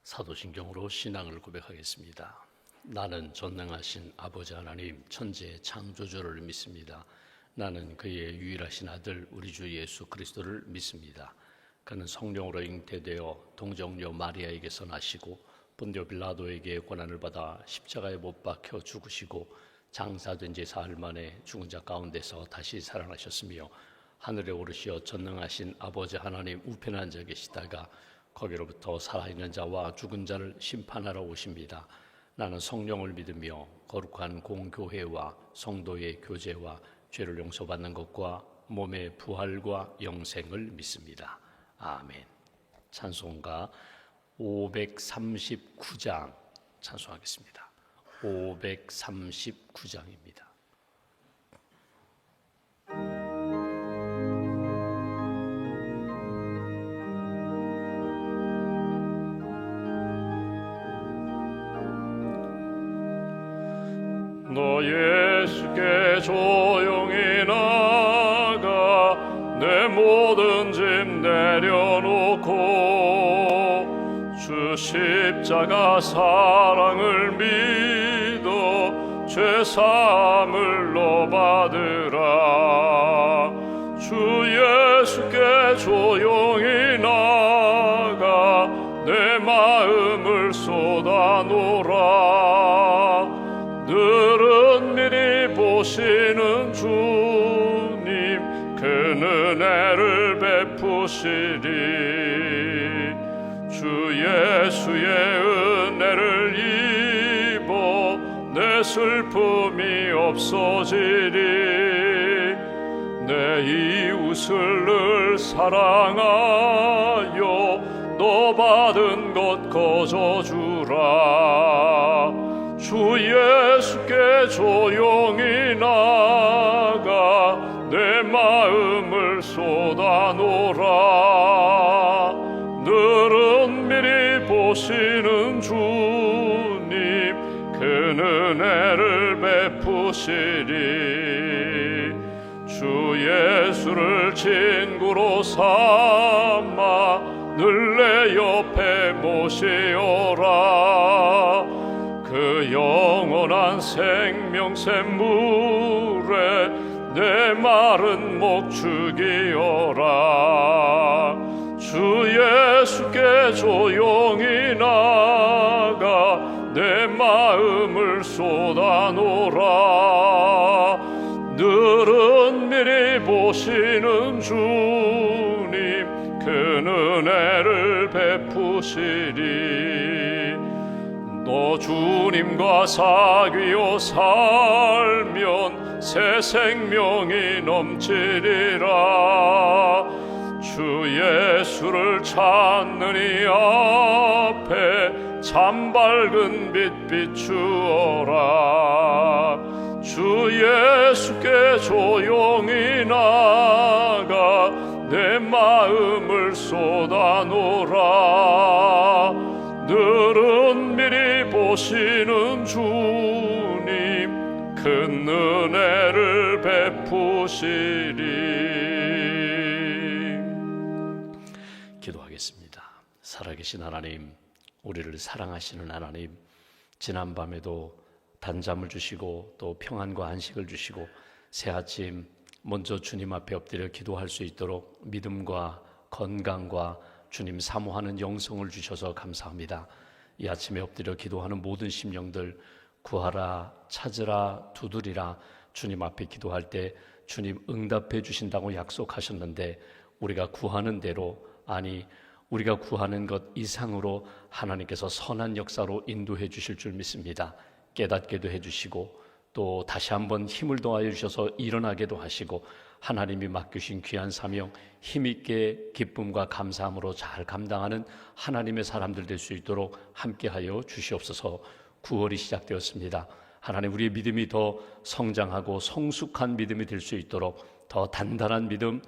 사도신경으로 신앙을 고백하겠습니다. 나는 전능하신 아버지 하나님 천지의 창조주를 믿습니다. 나는 그의 유일하신 아들 우리 주 예수 그리스도를 믿습니다. 그는 성령으로 잉태되어 동정녀 마리아에게서 나시고 본디오 빌라도에게 고난을 받아 십자가에 못 박혀 죽으시고 장사된 지 사흘 만에 죽은 자 가운데서 다시 살아나셨으며 하늘에 오르시어 전능하신 아버지 하나님 우편에 앉아 계시다가 거기로부터 살아있는 자와 죽은 자를 심판하러 오십니다. 나는 성령을 믿으며 거룩한 공교회와 성도의 교제와 죄를 용서받는 것과 몸의 부활과 영생을 믿습니다. 아멘. 찬송가 539장 찬송하겠습니다. 539장입니다. 너 예수께 조용히 나가 내 모든 짐 내려놓고 주 십자가 사랑을 믿어 죄 사함을 너 받으라. 주 예수께 조용히 나가 내 마음을 쏟아놓으라. 늘은 미리 보시는 주님 그 은혜를 베푸시리. 주 예수의 은혜를 입어 내 슬픔이 없어지리. 내 이웃을 늘 사랑하여 너 받은 것 거저주라. 주 예수께 조용히 나가 내 마음을 쏟아놓으라. 늘은 미리 보시는 주님 그 은혜를 베푸시리. 주 예수를 친구로 삼아 늘 내 옆에 모시어라. 그 영원한 생명샘물에 내 마른 목 죽이어라. 주 예수께 조용히 나가 내 마음을 쏟아놓으라. 늘은 미리 보시는 주님 그 은혜를 베푸시리. 너 주님과 사귀어 살면 새 생명이 넘치리라. 주 예수를 찾는 이 앞에 참 밝은 빛 비추어라. 주 예수께 조용히 나가 내 마음을 쏟아놓으라. 늘은 미리 보시는 주님 큰 은혜를 베푸시리. 기도하겠습니다. 살아계신 하나님, 우리를 사랑하시는 하나님, 지난밤에도 단잠을 주시고 또 평안과 안식을 주시고 새 아침 먼저 주님 앞에 엎드려 기도할 수 있도록 믿음과 건강과 주님 사모하는 영성을 주셔서 감사합니다. 이 아침에 엎드려 기도하는 모든 심령들 구하라, 찾으라, 두드리라. 주님 앞에 기도할 때 주님 응답해 주신다고 약속하셨는데 우리가 구하는 대로, 아니 우리가 구하는 것 이상으로 하나님께서 선한 역사로 인도해 주실 줄 믿습니다. 깨닫게도 해주시고 또 다시 한번 힘을 더하여 주셔서 일어나게도 하시고 하나님이 맡기신 귀한 사명 힘있게 기쁨과 감사함으로 잘 감당하는 하나님의 사람들 될 수 있도록 함께하여 주시옵소서. 9월이 시작되었습니다. 하나님, 우리의 믿음이 더 성장하고 성숙한 믿음이 될 수 있도록 더 단단한 믿음,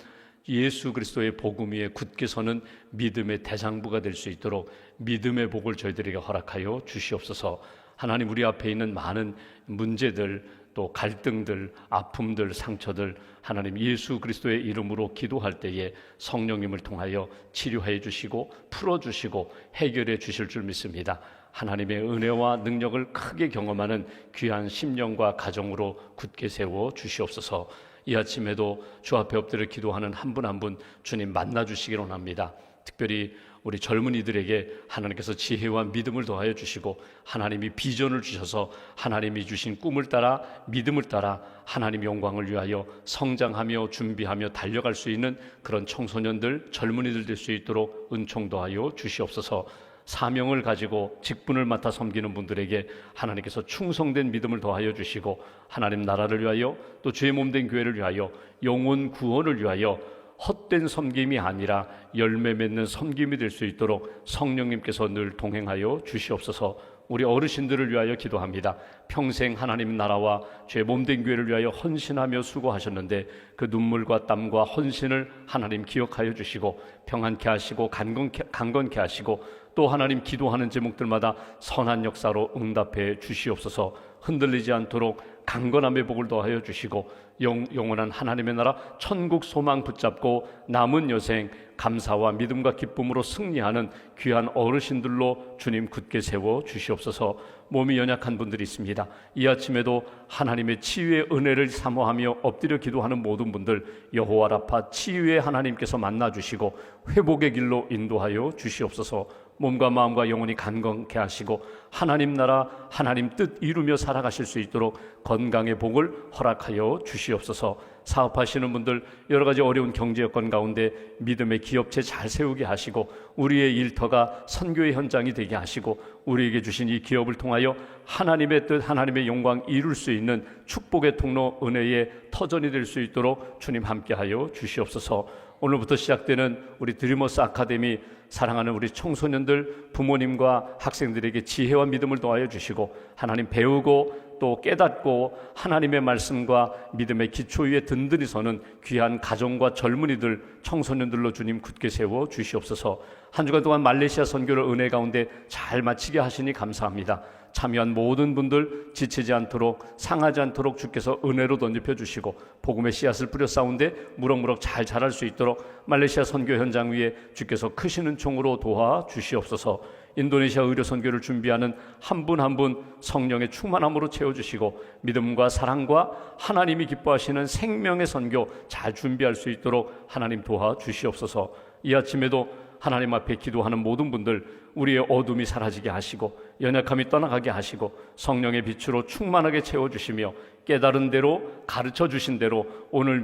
예수 그리스도의 복음 위에 굳게 서는 믿음의 대장부가 될 수 있도록 믿음의 복을 저희들에게 허락하여 주시옵소서. 하나님, 우리 앞에 있는 많은 문제들, 또 갈등들, 아픔들, 상처들 하나님 예수 그리스도의 이름으로 기도할 때에 성령님을 통하여 치료해 주시고 풀어주시고 해결해 주실 줄 믿습니다. 하나님의 은혜와 능력을 크게 경험하는 귀한 심령과 가정으로 굳게 세워 주시옵소서. 이 아침에도 주 앞에 엎드려 기도하는 한 분 한 분 주님 만나 주시기를 원합니다. 특별히 우리 젊은이들에게 하나님께서 지혜와 믿음을 더하여 주시고 하나님이 비전을 주셔서 하나님이 주신 꿈을 따라 믿음을 따라 하나님 영광을 위하여 성장하며 준비하며 달려갈 수 있는 그런 청소년들, 젊은이들 될 수 있도록 은총 더하여 주시옵소서. 사명을 가지고 직분을 맡아 섬기는 분들에게 하나님께서 충성된 믿음을 더하여 주시고 하나님 나라를 위하여 또 주의 몸된 교회를 위하여 영혼 구원을 위하여 헛된 섬김이 아니라 열매 맺는 섬김이 될 수 있도록 성령님께서 늘 동행하여 주시옵소서. 우리 어르신들을 위하여 기도합니다. 평생 하나님 나라와 주의 몸된 교회를 위하여 헌신하며 수고하셨는데 그 눈물과 땀과 헌신을 하나님 기억하여 주시고 평안케 하시고 강건케 하시고 또 하나님 기도하는 제목들마다 선한 역사로 응답해 주시옵소서. 흔들리지 않도록 강건함의 복을 더하여 주시고 영원한 하나님의 나라 천국 소망 붙잡고 남은 여생 감사와 믿음과 기쁨으로 승리하는 귀한 어르신들로 주님 굳게 세워 주시옵소서. 몸이 연약한 분들이 있습니다. 이 아침에도 하나님의 치유의 은혜를 사모하며 엎드려 기도하는 모든 분들 여호와 라파 치유의 하나님께서 만나 주시고 회복의 길로 인도하여 주시옵소서. 몸과 마음과 영혼이 강건케 하시고 하나님 나라 하나님 뜻 이루며 살아가실 수 있도록 건강의 복을 허락하여 주시옵소서. 사업하시는 분들 여러 가지 어려운 경제 여건 가운데 믿음의 기업체 잘 세우게 하시고 우리의 일터가 선교의 현장이 되게 하시고 우리에게 주신 이 기업을 통하여 하나님의 뜻 하나님의 영광 이룰 수 있는 축복의 통로 은혜의 터전이 될 수 있도록 주님 함께하여 주시옵소서. 오늘부터 시작되는 우리 드리머스 아카데미 사랑하는 우리 청소년들 부모님과 학생들에게 지혜와 믿음을 더하여 주시고 하나님 배우고 또 깨닫고 하나님의 말씀과 믿음의 기초 위에 든든히 서는 귀한 가정과 젊은이들 청소년들로 주님 굳게 세워 주시옵소서. 한 주간 동안 말레이시아 선교를 은혜 가운데 잘 마치게 하시니 감사합니다. 참여한 모든 분들 지치지 않도록 상하지 않도록 주께서 은혜로 던집혀 주시고 복음의 씨앗을 뿌려 쌓은데 무럭무럭 잘 자랄 수 있도록 말레이시아 선교 현장 위에 주께서 크시는 총으로 도와 주시옵소서. 인도네시아 의료 선교를 준비하는 한 분 한 분 성령의 충만함으로 채워주시고 믿음과 사랑과 하나님이 기뻐하시는 생명의 선교 잘 준비할 수 있도록 하나님 도와주시옵소서. 이 아침에도 하나님 앞에 기도하는 모든 분들 우리의 어둠이 사라지게 하시고 연약함이 떠나가게 하시고 성령의 빛으로 충만하게 채워주시며 깨달은 대로 가르쳐 주신 대로 오늘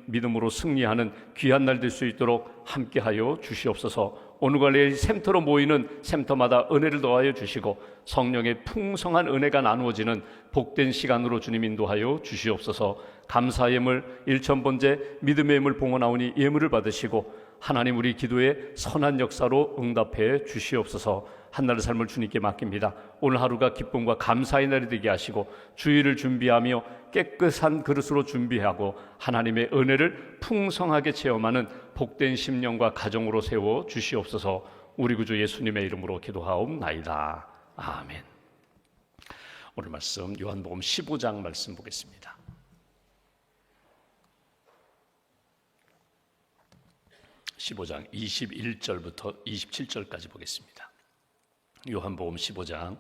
믿음으로 승리하는 귀한 날 될 수 있도록 함께하여 주시옵소서. 오늘 관리의 샘터로 모이는 샘터마다 은혜를 더하여 주시고 성령의 풍성한 은혜가 나누어지는 복된 시간으로 주님 인도하여 주시옵소서. 감사의 예물 일천번제 믿음의 예물 봉헌하오니 예물을 받으시고 하나님 우리 기도에 선한 역사로 응답해 주시옵소서. 한날의 삶을 주님께 맡깁니다. 오늘 하루가 기쁨과 감사의 날이 되게 하시고 주일을 준비하며 깨끗한 그릇으로 준비하고 하나님의 은혜를 풍성하게 체험하는 복된 심령과 가정으로 세워 주시옵소서. 우리 구주 예수님의 이름으로 기도하옵나이다. 아멘. 오늘 말씀 요한복음 15장 말씀 보겠습니다. (15장) 21절부터 27절까지 보겠습니다. 요한복음 15장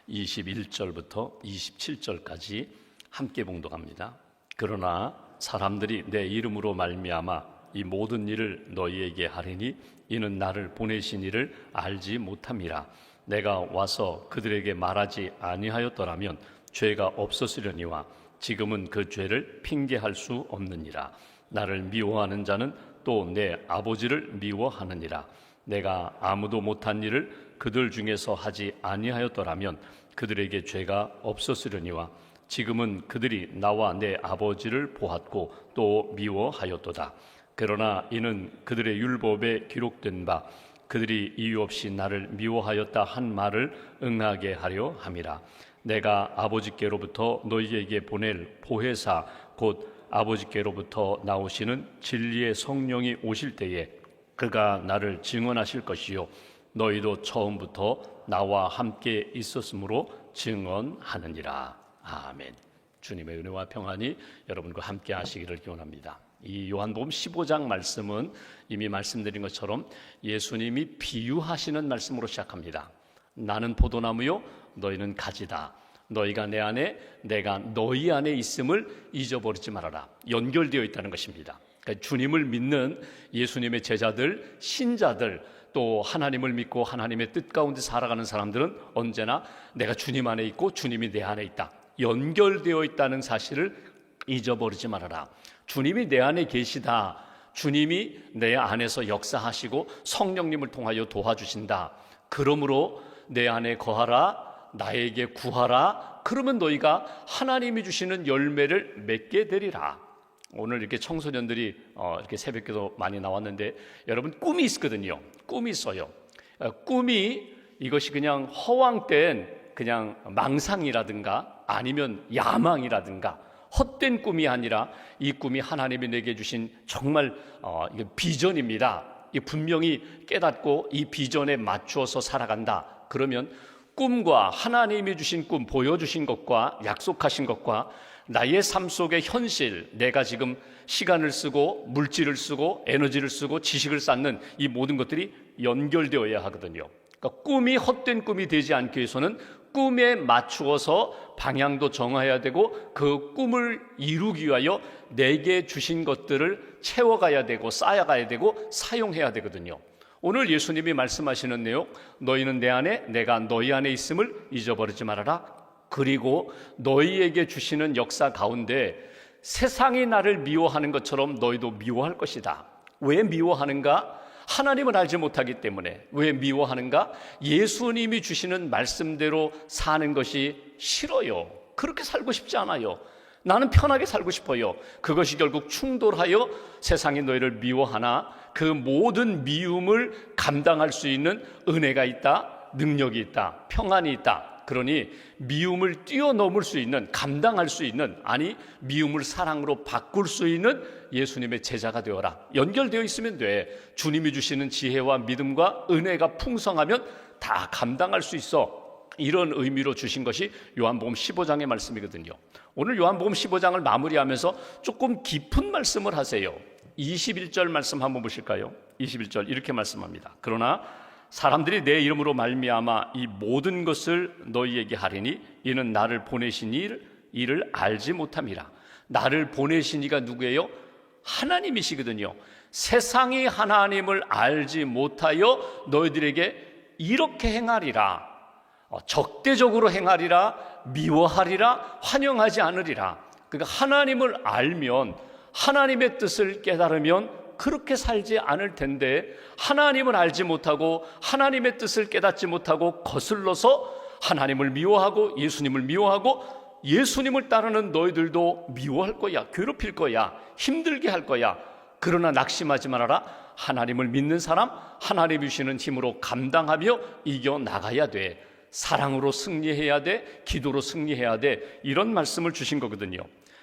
21절부터 27절까지 함께 봉독합니다. 그러나 사람들이 내 이름으로 말미암아 이 모든 일을 너희에게 하리니 이는 나를 보내신 이를 알지 못함이라. 내가 와서 그들에게 말하지 아니하였더라면 죄가 없었으려니와 지금은 그 죄를 핑계할 수 없느니라. 나를 미워하는 자는 또 내 아버지를 미워하느니라. 내가 아무도 못한 일을 그들 중에서 하지 아니하였더라면 그들에게 죄가 없었으려니와 지금은 그들이 나와 내 아버지를 보았고 또 미워하였도다. 그러나 이는 그들의 율법에 기록된 바 그들이 이유 없이 나를 미워하였다 한 말을 응하게 하려 함이라. 내가 아버지께로부터 너희에게 보낼 보혜사 곧 아버지께로부터 나오시는 진리의 성령이 오실 때에 그가 나를 증언하실 것이요 너희도 처음부터 나와 함께 있었으므로 증언하느니라. 아멘. 주님의 은혜와 평안이 여러분과 함께 하시기를 기원합니다. 이 요한복음 15장 말씀은 이미 말씀드린 것처럼 예수님이 비유하시는 말씀으로 시작합니다. 나는 포도나무요 너희는 가지다. 너희가 내 안에 내가 너희 안에 있음을 잊어버리지 말아라. 연결되어 있다는 것입니다. 그러니까 주님을 믿는 예수님의 제자들, 신자들, 또 하나님을 믿고 하나님의 뜻 가운데 살아가는 사람들은 언제나 내가 주님 안에 있고 주님이 내 안에 있다, 연결되어 있다는 사실을 잊어버리지 말아라. 주님이 내 안에 계시다, 주님이 내 안에서 역사하시고 성령님을 통하여 도와주신다. 그러므로 내 안에 거하라, 나에게 구하라. 그러면 너희가 하나님이 주시는 열매를 맺게 되리라. 오늘 이렇게 청소년들이 이렇게 새벽기도 많이 나왔는데 여러분 꿈이 있거든요. 꿈이 있어요. 꿈이 이것이 그냥 허황된 그냥 망상이라든가 아니면 야망이라든가 헛된 꿈이 아니라 이 꿈이 하나님이 내게 주신 정말 이게 비전입니다. 이 분명히 깨닫고 이 비전에 맞추어서 살아간다. 그러면 꿈과 하나님이 주신 꿈, 보여주신 것과 약속하신 것과 나의 삶 속의 현실, 내가 지금 시간을 쓰고 물질을 쓰고 에너지를 쓰고 지식을 쌓는 이 모든 것들이 연결되어야 하거든요. 그러니까 꿈이 헛된 꿈이 되지 않기 위해서는 꿈에 맞추어서 방향도 정해야 되고 그 꿈을 이루기 위하여 내게 주신 것들을 채워가야 되고 쌓아가야 되고 사용해야 되거든요. 오늘 예수님이 말씀하시는 내용, 너희는 내 안에 내가 너희 안에 있음을 잊어버리지 말아라. 그리고 너희에게 주시는 역사 가운데 세상이 나를 미워하는 것처럼 너희도 미워할 것이다. 왜 미워하는가? 하나님을 알지 못하기 때문에. 왜 미워하는가? 예수님이 주시는 말씀대로 사는 것이 싫어요. 그렇게 살고 싶지 않아요. 나는 편하게 살고 싶어요. 그것이 결국 충돌하여 세상이 너희를 미워하나 그 모든 미움을 감당할 수 있는 은혜가 있다, 능력이 있다, 평안이 있다. 그러니 미움을 뛰어넘을 수 있는, 감당할 수 있는, 아니 미움을 사랑으로 바꿀 수 있는 예수님의 제자가 되어라. 연결되어 있으면 돼. 주님이 주시는 지혜와 믿음과 은혜가 풍성하면 다 감당할 수 있어. 이런 의미로 주신 것이 요한복음 15장의 말씀이거든요. 오늘 요한복음 15장을 마무리하면서 조금 깊은 말씀을 하세요. 21절 말씀 한번 보실까요? 21절 이렇게 말씀합니다. 그러나 사람들이 내 이름으로 말미암아 이 모든 것을 너희에게 하리니 이는 나를 보내신 이를 알지 못함이라. 나를 보내신 이가 누구예요? 하나님이시거든요. 세상이 하나님을 알지 못하여 너희들에게 이렇게 행하리라, 적대적으로 행하리라, 미워하리라, 환영하지 않으리라. 그러니까 하나님을 알면, 하나님의 뜻을 깨달으면 그렇게 살지 않을 텐데 하나님을 알지 못하고 하나님의 뜻을 깨닫지 못하고 거슬러서 하나님을 미워하고 예수님을 미워하고 예수님을 따르는 너희들도 미워할 거야, 괴롭힐 거야, 힘들게 할 거야. 그러나 낙심하지 말아라. 하나님을 믿는 사람, 하나님이 주시는 힘으로 감당하며 이겨나가야 돼. 사랑으로 승리해야 돼. 기도로 승리해야 돼. 이런 말씀을 주신 거거든요.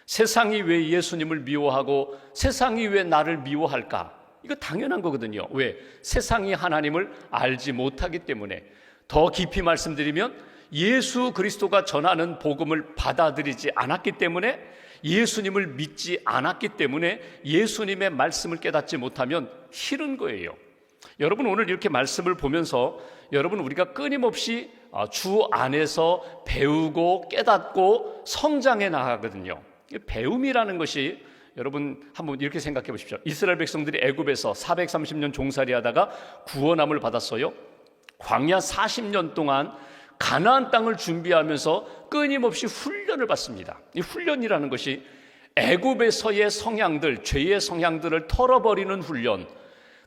세상이 왜 예수님을 미워하고 세상이 왜 나를 미워할까? 이거 당연한 거거든요. 왜? 세상이 하나님을 알지 못하기 때문에. 더 깊이 말씀드리면 예수 그리스도가 전하는 복음을 받아들이지 않았기 때문에, 예수님을 믿지 않았기 때문에 예수님의 말씀을 깨닫지 못하면 싫은 거예요. 여러분 오늘 이렇게 말씀을 보면서 여러분 우리가 끊임없이 주 안에서 배우고 깨닫고 성장해 나가거든요. 배움이라는 것이 여러분 한번 이렇게 생각해 보십시오. 이스라엘 백성들이 애굽에서 430년 종살이 하다가 구원함을 받았어요. 광야 40년 동안 가나안 땅을 준비하면서 끊임없이 훈련을 받습니다. 이 훈련이라는 것이 애굽에서의 성향들, 죄의 성향들을 털어버리는 훈련,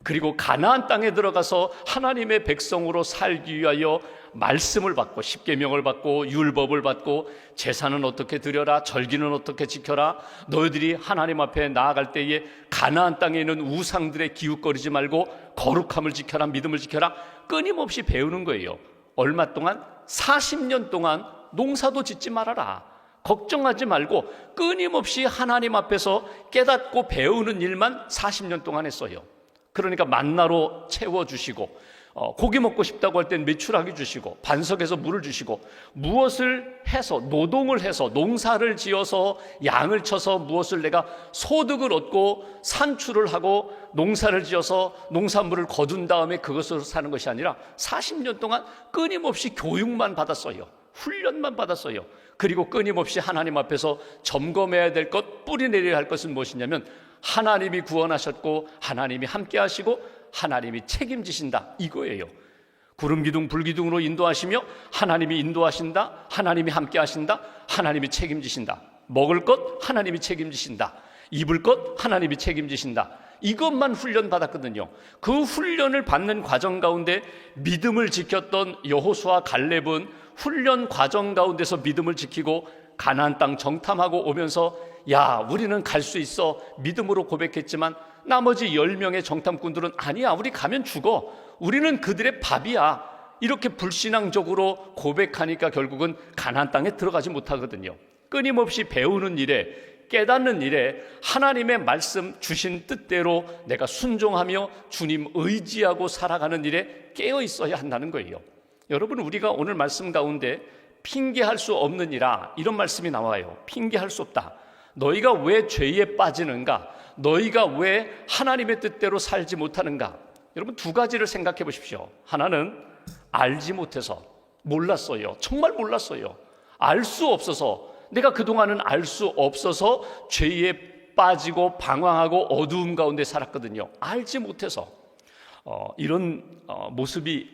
그리고 가나안 땅에 들어가서 하나님의 백성으로 살기 위하여 말씀을 받고 십계명을 받고 율법을 받고 제사는 어떻게 드려라, 절기는 어떻게 지켜라, 너희들이 하나님 앞에 나아갈 때에 가나안 땅에 있는 우상들의 기웃거리지 말고 거룩함을 지켜라, 믿음을 지켜라, 끊임없이 배우는 거예요. 얼마 동안? 40년 동안 농사도 짓지 말아라, 걱정하지 말고 끊임없이 하나님 앞에서 깨닫고 배우는 일만 40년 동안 했어요. 그러니까 만나로 채워주시고 고기 먹고 싶다고 할 땐 메추라기 주시고 반석에서 물을 주시고, 무엇을 해서 노동을 해서 농사를 지어서 양을 쳐서 무엇을 내가 소득을 얻고 산출을 하고 농사를 지어서 농산물을 거둔 다음에 그것으로 사는 것이 아니라 40년 동안 끊임없이 교육만 받았어요. 훈련만 받았어요. 그리고 끊임없이 하나님 앞에서 점검해야 될 것, 뿌리내려야 할 것은 무엇이냐면 하나님이 구원하셨고 하나님이 함께 하시고 하나님이 책임지신다, 이거예요. 구름기둥 불기둥으로 인도하시며 하나님이 인도하신다, 하나님이 함께 하신다, 하나님이 책임지신다. 먹을 것 하나님이 책임지신다, 입을 것 하나님이 책임지신다. 이것만 훈련받았거든요. 그 훈련을 받는 과정 가운데 믿음을 지켰던 여호수아 갈렙은 훈련 과정 가운데서 믿음을 지키고 가나안 땅 정탐하고 오면서 야, 우리는 갈 수 있어 믿음으로 고백했지만 나머지 10명의 정탐꾼들은 아니야, 우리 가면 죽어, 우리는 그들의 밥이야, 이렇게 불신앙적으로 고백하니까 결국은 가나안 땅에 들어가지 못하거든요. 끊임없이 배우는 일에, 깨닫는 일에 하나님의 말씀 주신 뜻대로 내가 순종하며 주님 의지하고 살아가는 일에 깨어 있어야 한다는 거예요. 여러분, 우리가 오늘 말씀 가운데 핑계할 수 없느니라, 이런 말씀이 나와요. 핑계할 수 없다. 너희가 왜 죄에 빠지는가? 너희가 왜 하나님의 뜻대로 살지 못하는가? 여러분, 두 가지를 생각해 보십시오. 하나는 알지 못해서, 몰랐어요. 정말 몰랐어요. 알 수 없어서, 내가 그동안은 알 수 없어서 죄에 빠지고 방황하고 어두움 가운데 살았거든요. 알지 못해서. 이런 모습이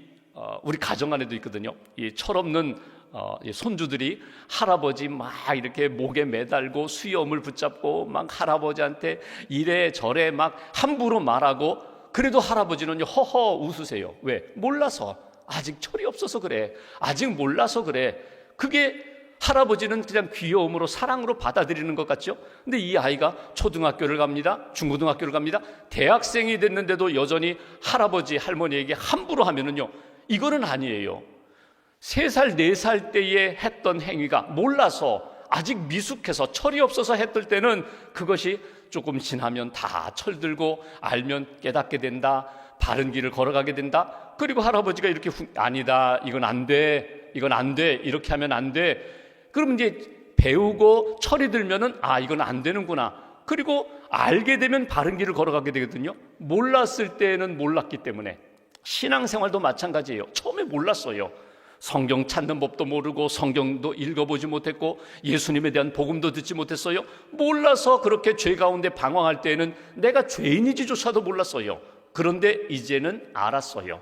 우리 가정 안에도 있거든요. 이 철없는 손주들이 할아버지 막 이렇게 목에 매달고 수염을 붙잡고 막 할아버지한테 이래저래 막 함부로 말하고, 그래도 할아버지는 허허 웃으세요. 왜? 몰라서. 아직 철이 없어서 그래. 아직 몰라서 그래. 그게 할아버지는 그냥 귀여움으로 사랑으로 받아들이는 것 같죠? 근데 이 아이가 초등학교를 갑니다. 중고등학교를 갑니다. 대학생이 됐는데도 여전히 할아버지 할머니에게 함부로 하면은요, 이거는 아니에요. 3살 4살 때에 했던 행위가 몰라서 아직 미숙해서 철이 없어서 했을 때는 그것이 조금 지나면 다 철들고 알면 깨닫게 된다, 바른 길을 걸어가게 된다. 그리고 할아버지가 이렇게 아니다, 이건 안 돼, 이건 안 돼, 이렇게 하면 안 돼. 그럼 이제 배우고 철이 들면은 아, 이건 안 되는구나. 그리고 알게 되면 바른 길을 걸어가게 되거든요. 몰랐을 때는 몰랐기 때문에. 신앙생활도 마찬가지예요. 처음에 몰랐어요. 성경 찾는 법도 모르고 성경도 읽어보지 못했고 예수님에 대한 복음도 듣지 못했어요. 몰라서 그렇게 죄 가운데 방황할 때에는 내가 죄인이지조차도 몰랐어요. 그런데 이제는 알았어요.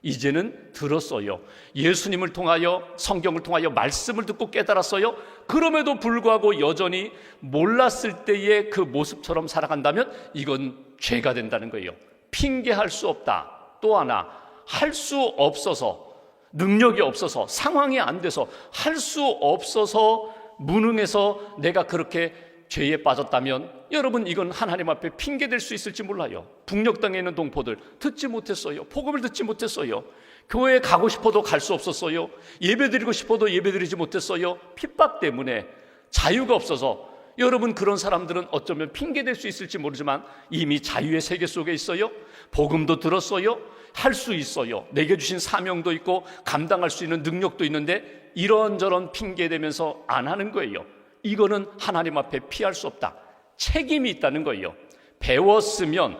이제는 들었어요. 예수님을 통하여, 성경을 통하여 말씀을 듣고 깨달았어요. 그럼에도 불구하고 여전히 몰랐을 때의 그 모습처럼 살아간다면 이건 죄가 된다는 거예요. 핑계할 수 없다. 또 하나, 할 수 없어서, 능력이 없어서, 상황이 안 돼서, 할 수 없어서, 무능해서 내가 그렇게 죄에 빠졌다면 여러분, 이건 하나님 앞에 핑계될 수 있을지 몰라요. 북녘 땅에 있는 동포들 듣지 못했어요. 복음을 듣지 못했어요. 교회에 가고 싶어도 갈 수 없었어요. 예배드리고 싶어도 예배드리지 못했어요. 핍박 때문에, 자유가 없어서. 여러분, 그런 사람들은 어쩌면 핑계될 수 있을지 모르지만 이미 자유의 세계 속에 있어요. 복음도 들었어요. 할 수 있어요. 내게 주신 사명도 있고 감당할 수 있는 능력도 있는데 이런저런 핑계대면서 안 하는 거예요. 이거는 하나님 앞에 피할 수 없다. 책임이 있다는 거예요. 배웠으면,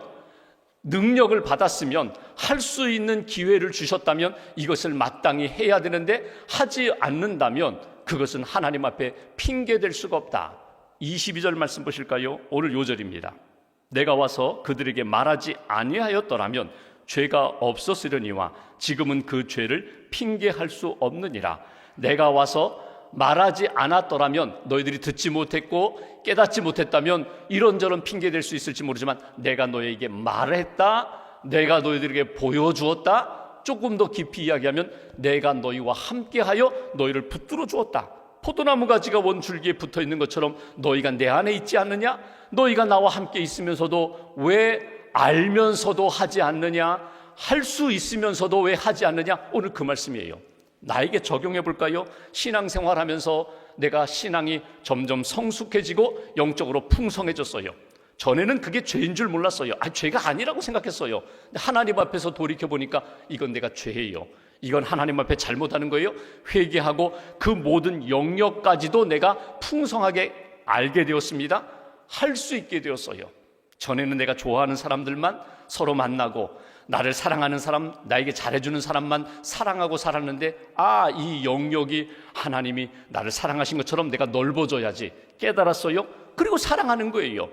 능력을 받았으면, 할 수 있는 기회를 주셨다면 이것을 마땅히 해야 되는데 하지 않는다면 그것은 하나님 앞에 핑계될 수가 없다. 22절 말씀 보실까요? 오늘 요절입니다. 내가 와서 그들에게 말하지 아니하였더라면 죄가 없었으려니와 지금은 그 죄를 핑계할 수 없느니라. 내가 와서 말하지 않았더라면, 너희들이 듣지 못했고 깨닫지 못했다면 이런저런 핑계될 수 있을지 모르지만 내가 너희에게 말했다, 내가 너희들에게 보여주었다, 조금 더 깊이 이야기하면 내가 너희와 함께하여 너희를 붙들어 주었다. 포도나무 가지가 원줄기에 붙어 있는 것처럼 너희가 내 안에 있지 않느냐? 너희가 나와 함께 있으면서도 왜 알면서도 하지 않느냐? 할 수 있으면서도 왜 하지 않느냐? 오늘 그 말씀이에요. 나에게 적용해 볼까요? 신앙생활하면서 내가 신앙이 점점 성숙해지고 영적으로 풍성해졌어요. 전에는 그게 죄인 줄 몰랐어요. 죄가 아니라고 생각했어요. 근데 하나님 앞에서 돌이켜보니까 이건 내가 죄예요. 이건 하나님 앞에 잘못하는 거예요. 회개하고 그 모든 영역까지도 내가 풍성하게 알게 되었습니다. 할 수 있게 되었어요. 전에는 내가 좋아하는 사람들만 서로 만나고 나를 사랑하는 사람, 나에게 잘해주는 사람만 사랑하고 살았는데 이 영역이 하나님이 나를 사랑하신 것처럼 내가 넓어져야지 깨달았어요. 그리고 사랑하는 거예요.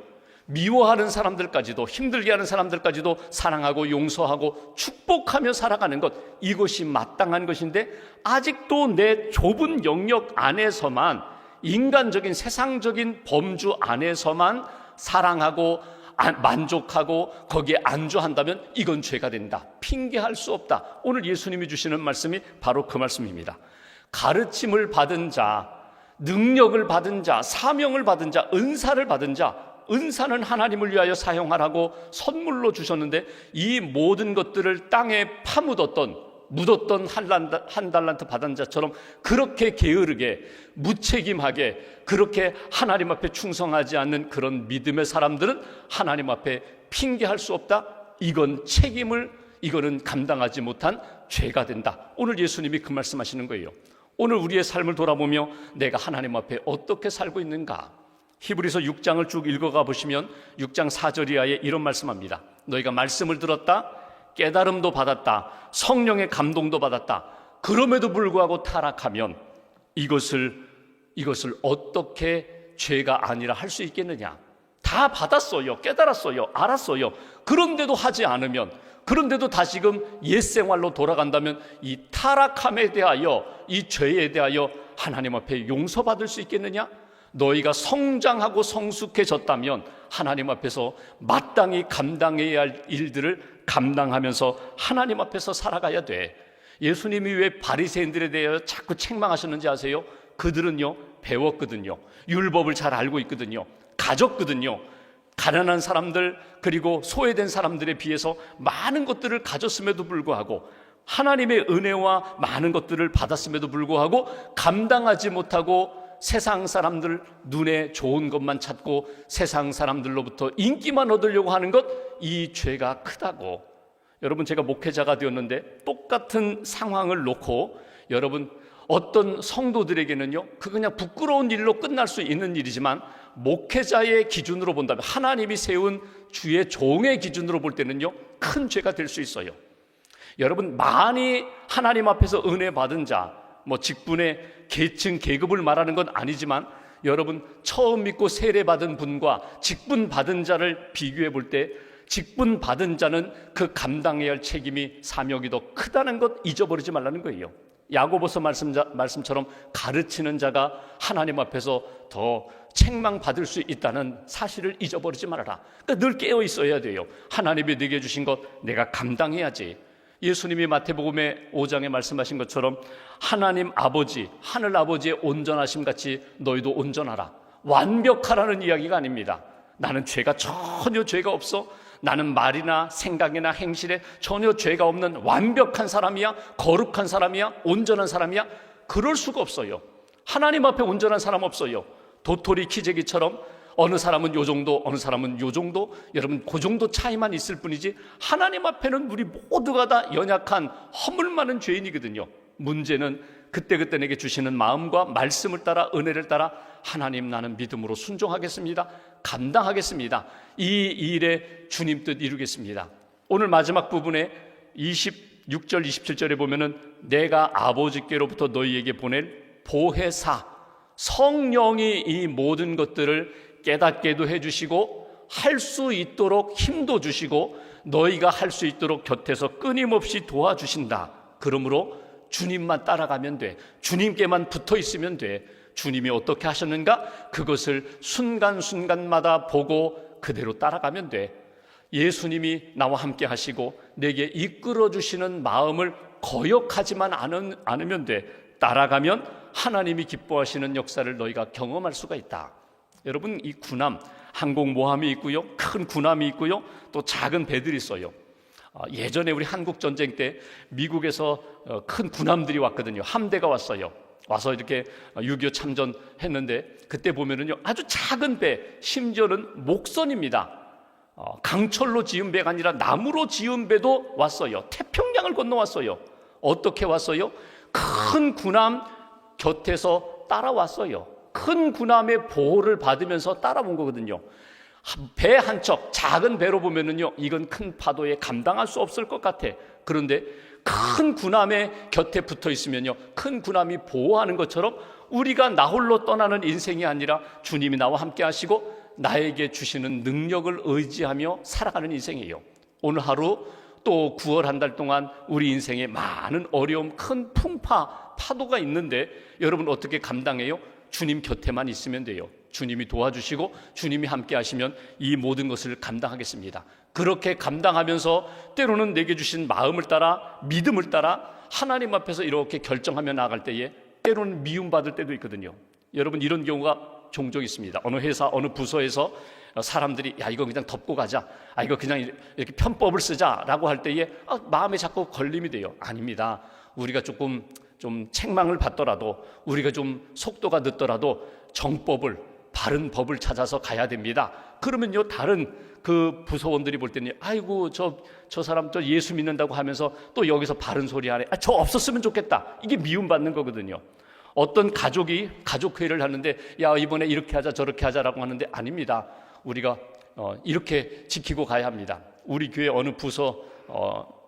미워하는 사람들까지도, 힘들게 하는 사람들까지도 사랑하고 용서하고 축복하며 살아가는 것, 이것이 마땅한 것인데 아직도 내 좁은 영역 안에서만, 인간적인 세상적인 범주 안에서만 사랑하고 만족하고 거기에 안주한다면 이건 죄가 된다. 핑계할 수 없다. 오늘 예수님이 주시는 말씀이 바로 그 말씀입니다. 가르침을 받은 자, 능력을 받은 자, 사명을 받은 자, 은사를 받은 자, 은사는 하나님을 위하여 사용하라고 선물로 주셨는데 이 모든 것들을 땅에 묻었던 한 달란트 받은 자처럼 그렇게 게으르게 무책임하게 그렇게 하나님 앞에 충성하지 않는 그런 믿음의 사람들은 하나님 앞에 핑계할 수 없다. 이거는 감당하지 못한 죄가 된다. 오늘 예수님이 그 말씀하시는 거예요. 오늘 우리의 삶을 돌아보며 내가 하나님 앞에 어떻게 살고 있는가? 히브리서 6장을 쭉 읽어가 보시면 6장 4절 이하에 이런 말씀합니다. 너희가 말씀을 들었다, 깨달음도 받았다, 성령의 감동도 받았다. 그럼에도 불구하고 타락하면 이것을 어떻게 죄가 아니라 할 수 있겠느냐? 다 받았어요, 깨달았어요, 알았어요. 그런데도 하지 않으면, 그런데도 다시금 옛생활로 돌아간다면 이 타락함에 대하여, 이 죄에 대하여 하나님 앞에 용서받을 수 있겠느냐? 너희가 성장하고 성숙해졌다면 하나님 앞에서 마땅히 감당해야 할 일들을 감당하면서 하나님 앞에서 살아가야 돼. 예수님이 왜 바리새인들에 대해 자꾸 책망하셨는지 아세요? 그들은요, 배웠거든요. 율법을 잘 알고 있거든요. 가졌거든요. 가난한 사람들, 그리고 소외된 사람들에 비해서 많은 것들을 가졌음에도 불구하고, 하나님의 은혜와 많은 것들을 받았음에도 불구하고 감당하지 못하고 세상 사람들 눈에 좋은 것만 찾고 세상 사람들로부터 인기만 얻으려고 하는 것, 이 죄가 크다고. 여러분, 제가 목회자가 되었는데 똑같은 상황을 놓고 여러분, 어떤 성도들에게는요, 그냥 부끄러운 일로 끝날 수 있는 일이지만 목회자의 기준으로 본다면, 하나님이 세운 주의 종의 기준으로 볼 때는요, 큰 죄가 될 수 있어요. 여러분, 많이 하나님 앞에서 은혜 받은 자, 직분의 계층, 계급을 말하는 건 아니지만 여러분, 처음 믿고 세례받은 분과 직분 받은 자를 비교해 볼 때 직분 받은 자는 그 감당해야 할 책임이, 사명이 더 크다는 것 잊어버리지 말라는 거예요. 야고보서 말씀처럼 가르치는 자가 하나님 앞에서 더 책망받을 수 있다는 사실을 잊어버리지 말아라. 그러니까 늘 깨어 있어야 돼요. 하나님이 내게 주신 것 내가 감당해야지. 예수님이 마태복음의 5장에 말씀하신 것처럼 하나님 아버지, 하늘 아버지의 온전하심 같이 너희도 온전하라. 완벽하라는 이야기가 아닙니다. 나는 전혀 죄가 없어. 나는 말이나 생각이나 행실에 전혀 죄가 없는 완벽한 사람이야, 거룩한 사람이야, 온전한 사람이야. 그럴 수가 없어요. 하나님 앞에 온전한 사람 없어요. 도토리 키재기처럼 어느 사람은 요 정도, 어느 사람은 요 정도, 여러분 그 정도 차이만 있을 뿐이지 하나님 앞에는 우리 모두가 다 연약한 허물 많은 죄인이거든요. 문제는 그때그때 내게 주시는 마음과 말씀을 따라, 은혜를 따라 하나님, 나는 믿음으로 순종하겠습니다, 감당하겠습니다, 이 일에 주님 뜻 이루겠습니다. 오늘 마지막 부분에 26절 27절에 보면은 내가 아버지께로부터 너희에게 보낼 보혜사, 성령이 이 모든 것들을 깨닫게도 해주시고 할 수 있도록 힘도 주시고 너희가 할 수 있도록 곁에서 끊임없이 도와주신다. 그러므로 주님만 따라가면 돼. 주님께만 붙어 있으면 돼. 주님이 어떻게 하셨는가? 그것을 순간순간마다 보고 그대로 따라가면 돼. 예수님이 나와 함께 하시고 내게 이끌어 주시는 마음을 거역하지만 않으면 돼. 따라가면 하나님이 기뻐하시는 역사를 너희가 경험할 수가 있다. 여러분, 이 군함, 항공모함이 있고요, 큰 군함이 있고요, 또 작은 배들이 있어요. 예전에 우리 한국전쟁 때 미국에서 큰 군함들이 왔거든요. 함대가 왔어요. 와서 이렇게 6.25 참전했는데 그때 보면은요 아주 작은 배, 심지어는 목선입니다. 강철로 지은 배가 아니라 나무로 지은 배도 왔어요. 태평양을 건너왔어요. 어떻게 왔어요? 큰 군함 곁에서 따라왔어요. 큰 군함의 보호를 받으면서 따라온 거거든요. 배 한 척, 작은 배로 보면은요 이건 큰 파도에 감당할 수 없을 것 같아. 그런데 큰 군함의 곁에 붙어 있으면요 큰 군함이 보호하는 것처럼 우리가 나 홀로 떠나는 인생이 아니라 주님이 나와 함께 하시고 나에게 주시는 능력을 의지하며 살아가는 인생이에요. 오늘 하루 또 9월 한 달 동안 우리 인생에 많은 어려움, 큰 풍파, 파도가 있는데 여러분 어떻게 감당해요? 주님 곁에만 있으면 돼요. 주님이 도와주시고 주님이 함께 하시면 이 모든 것을 감당하겠습니다. 그렇게 감당하면서 때로는 내게 주신 마음을 따라, 믿음을 따라 하나님 앞에서 이렇게 결정하며 나아갈 때에 때로는 미움받을 때도 있거든요. 여러분 이런 경우가 종종 있습니다. 어느 회사, 어느 부서에서 사람들이 야 이거 그냥 덮고 가자, 이거 그냥 이렇게 편법을 쓰자라고 할 때에 마음에 자꾸 걸림이 돼요. 아닙니다. 우리가 좀 책망을 받더라도, 우리가 좀 속도가 늦더라도 정법을, 바른 법을 찾아서 가야 됩니다. 그러면요 다른 그 부서원들이 볼 때는 아이고 저 사람 저 예수 믿는다고 하면서 또 여기서 바른 소리 하네. 저 없었으면 좋겠다. 이게 미움받는 거거든요. 어떤 가족이 가족회의를 하는데 야 이번에 이렇게 하자 저렇게 하자라고 하는데 아닙니다. 우리가 이렇게 지키고 가야 합니다. 우리 교회 어느 부서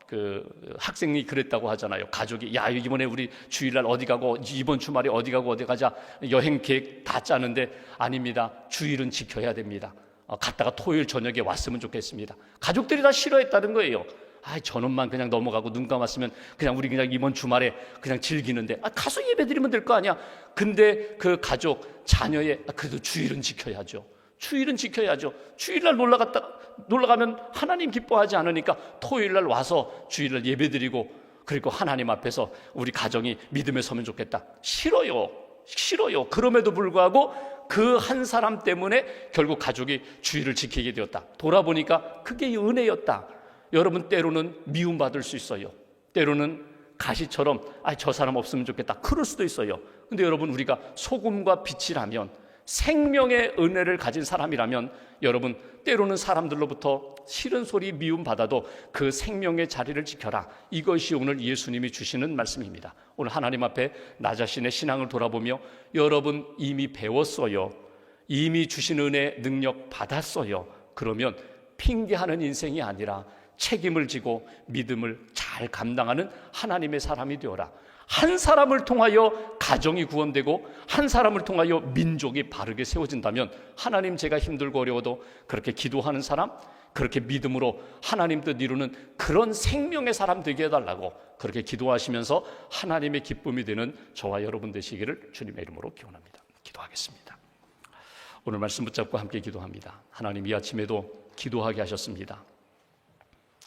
그 학생이 그랬다고 하잖아요. 가족이 야 이번에 우리 주일날 어디 가고 이번 주말에 어디 가고 어디 가자 여행 계획 다 짜는데 아닙니다. 주일은 지켜야 됩니다. 갔다가 토요일 저녁에 왔으면 좋겠습니다. 가족들이 다 싫어했다는 거예요. 저놈만 그냥 넘어가고 눈 감았으면 그냥 우리 그냥 이번 주말에 그냥 즐기는데 가서 예배드리면 될 거 아니야. 근데 그 가족 자녀의 그래도 주일은 지켜야죠. 주일은 지켜야죠. 주일날 놀러가면 하나님 기뻐하지 않으니까 토요일날 와서 주일날 예배드리고 그리고 하나님 앞에서 우리 가정이 믿음에 서면 좋겠다. 싫어요. 그럼에도 불구하고 그 한 사람 때문에 결국 가족이 주일을 지키게 되었다. 돌아보니까 그게 은혜였다. 여러분 때로는 미움받을 수 있어요. 때로는 가시처럼 저 사람 없으면 좋겠다. 그럴 수도 있어요. 근데 여러분 우리가 소금과 빛이라면, 생명의 은혜를 가진 사람이라면 여러분 때로는 사람들로부터 싫은 소리 미움받아도 그 생명의 자리를 지켜라. 이것이 오늘 예수님이 주시는 말씀입니다. 오늘 하나님 앞에 나 자신의 신앙을 돌아보며 여러분 이미 배웠어요. 이미 주신 은혜 능력 받았어요. 그러면 핑계하는 인생이 아니라 책임을 지고 믿음을 잘 감당하는 하나님의 사람이 되어라. 한 사람을 통하여 가정이 구원되고 한 사람을 통하여 민족이 바르게 세워진다면 하나님 제가 힘들고 어려워도 그렇게 기도하는 사람, 그렇게 믿음으로 하나님 뜻 이루는 그런 생명의 사람 되게 해달라고 그렇게 기도하시면서 하나님의 기쁨이 되는 저와 여러분 되시기를 주님의 이름으로 기원합니다. 기도하겠습니다. 오늘 말씀 붙잡고 함께 기도합니다. 하나님 이 아침에도 기도하게 하셨습니다.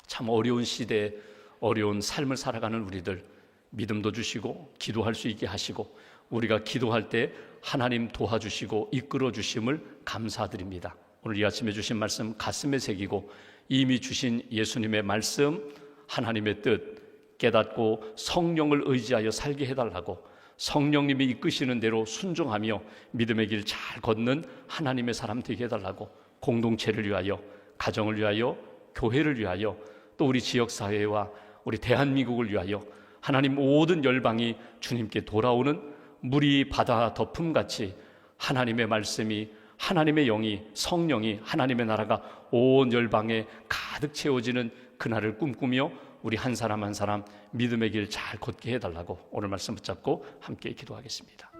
참 어려운 시대에 어려운 삶을 살아가는 우리들 믿음도 주시고 기도할 수 있게 하시고 우리가 기도할 때 하나님 도와주시고 이끌어 주심을 감사드립니다. 오늘 이 아침에 주신 말씀 가슴에 새기고 이미 주신 예수님의 말씀, 하나님의 뜻 깨닫고 성령을 의지하여 살게 해달라고, 성령님이 이끄시는 대로 순종하며 믿음의 길 잘 걷는 하나님의 사람 되게 해달라고, 공동체를 위하여, 가정을 위하여, 교회를 위하여, 또 우리 지역사회와 우리 대한민국을 위하여 하나님 모든 열방이 주님께 돌아오는 물이 바다 덮음같이 하나님의 말씀이, 하나님의 영이, 성령이, 하나님의 나라가 온 열방에 가득 채워지는 그날을 꿈꾸며 우리 한 사람 한 사람 믿음의 길 잘 걷게 해달라고 오늘 말씀 붙잡고 함께 기도하겠습니다.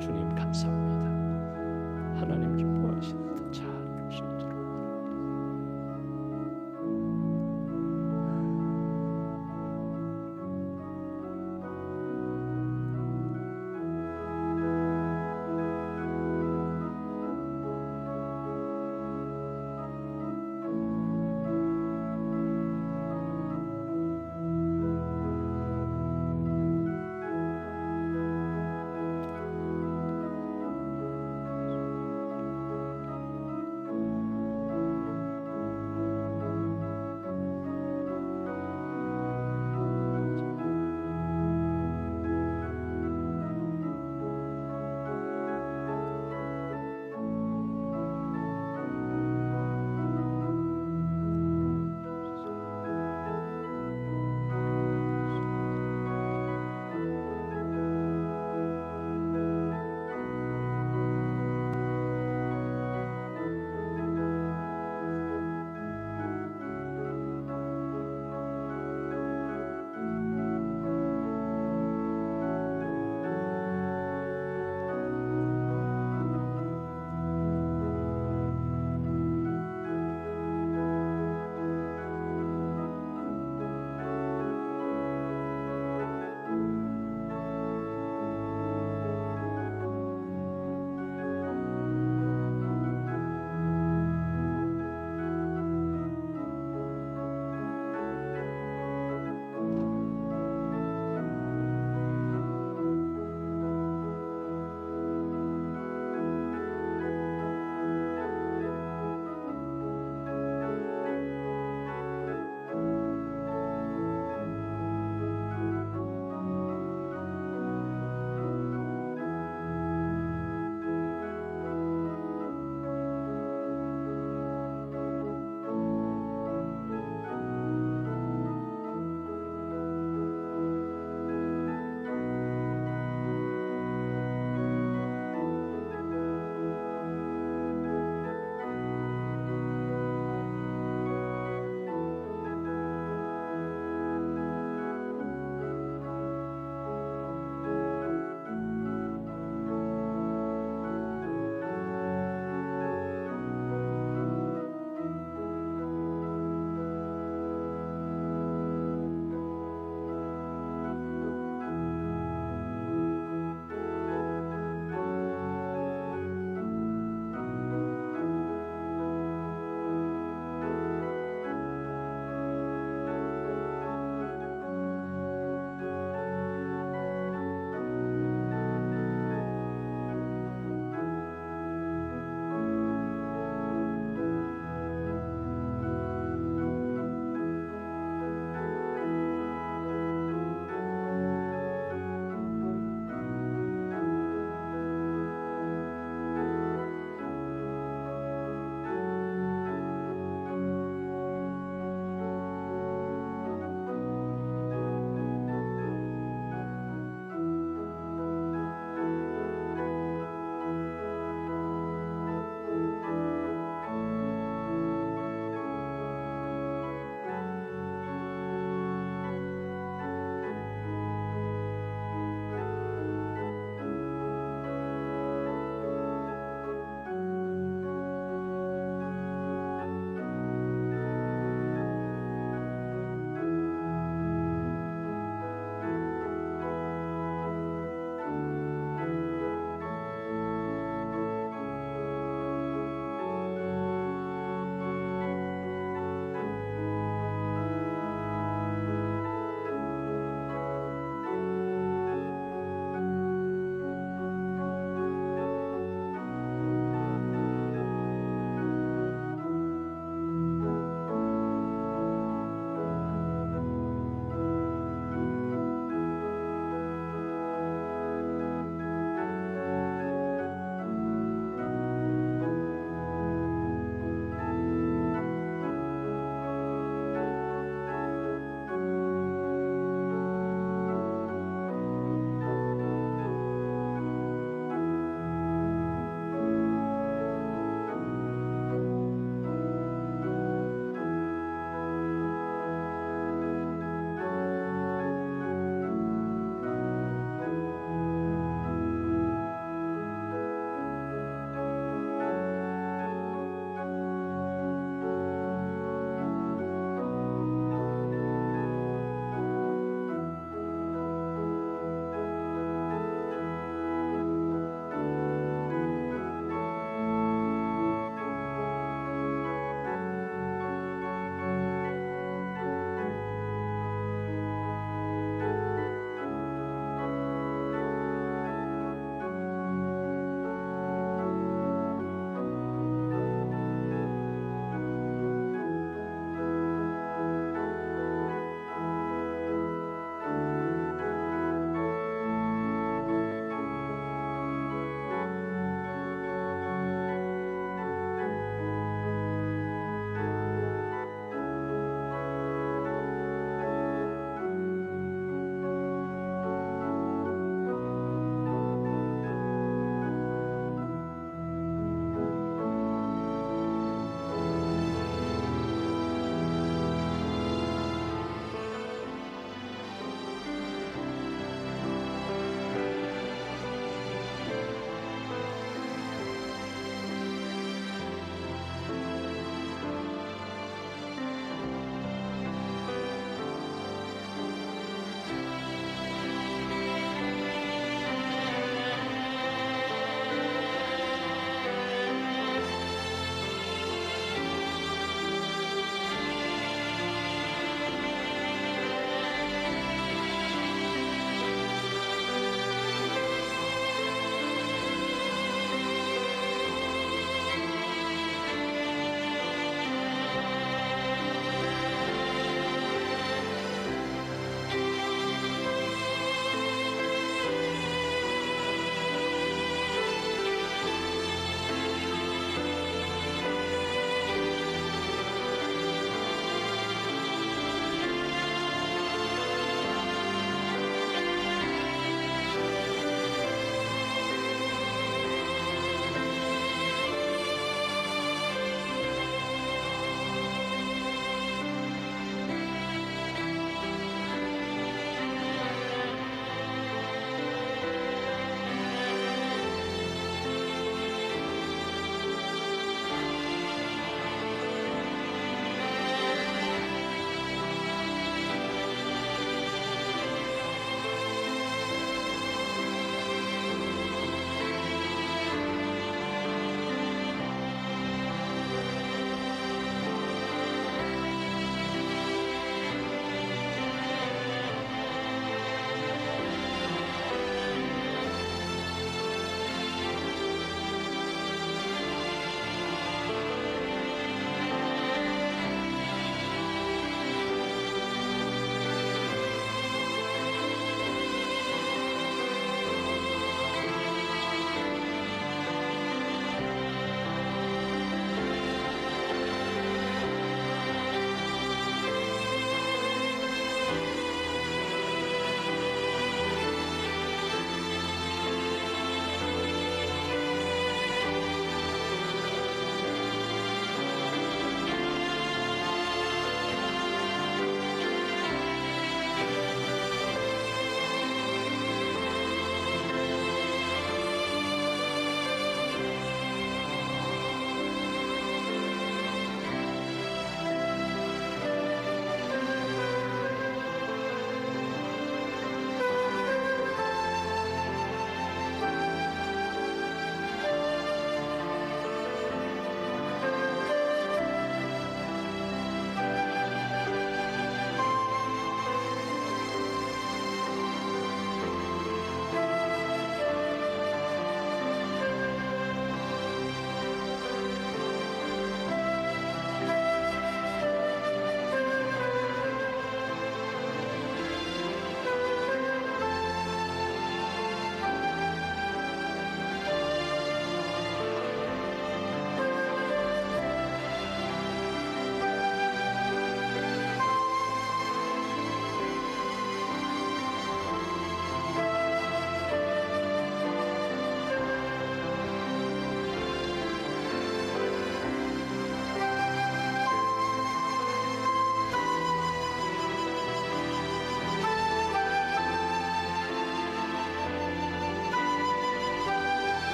주님 감사합니다. 하나님 기뻐하시는